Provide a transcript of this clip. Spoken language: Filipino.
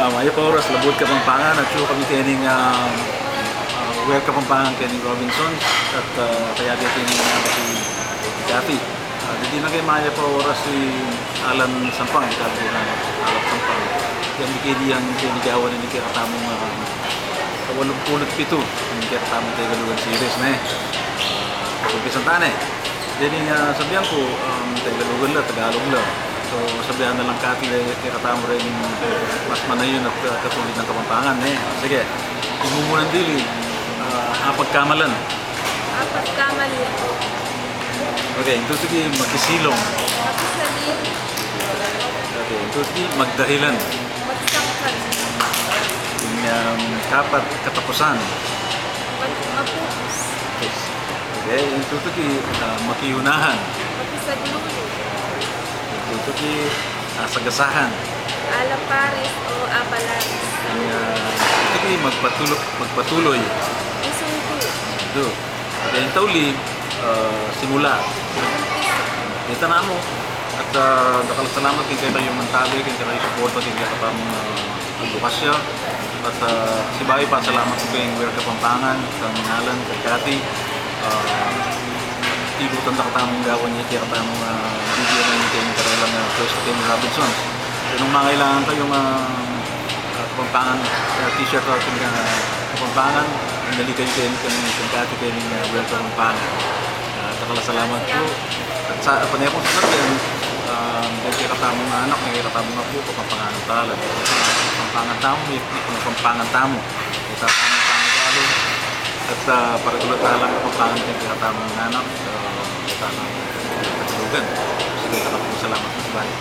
Maya pa oras, labot ka pampangan at sure kami kining Where ka pampangan kining Robinson at kaya dito yung si Kathy. Hindi na kayo maya pa oras si Alan Sampang, ikaw na Alan Sampang. Yan kini yang pinigawan ni kaya katamong 87 yung kaya katamong Tagalugan series na Pagpisan tane. Jadi sabihan ko, Tagalugan la, Tagalog la. So sabihan na lang Kathy kaya katamo rin mas manayon at katulit ng kapampangan. Sige, imumunan dili, apagkamalan. Apagkamalan. Okay, ito sige makisilong. Makisalim. Okay, ito sige magdahilan. Magsangkan. Yung kapat katapusan. Mapupus. Okay, ito sige makiyunahan. Makisaglulo. Ito sige sagasahan. Alapares o apalaris. Ito sige magpatuloy. Isungko. Ito. Okay, ito uli simula. Ito na mo. At salamat kay kayo yung mantali, kay kayo support at kaya kapang advokasya. At si Bayo pa, salamat ko kay Where Kapampangan, sa Mingalan, kay Kathy. Ibutan na katamang gawan niya, kaya katamang video na niya kayo karelang first kay Robinson. So, nung mga kailangan kayong Kapampangan t-shirt at Kapampangan, nandali kayo kay Kathy kay Where Kapampangan. Salamat po. At sa panay akong sasabin, kaya katamong anak, kaya katamong apo, kapampangan talag. Kapampangan tamo, may kapampangan tamo. Kaya katamong tamo galo. At para tulad talang kapampangan kaya katamong anak, kaya katamong katulugan. Sige, salamat po. Salamat po. Bye.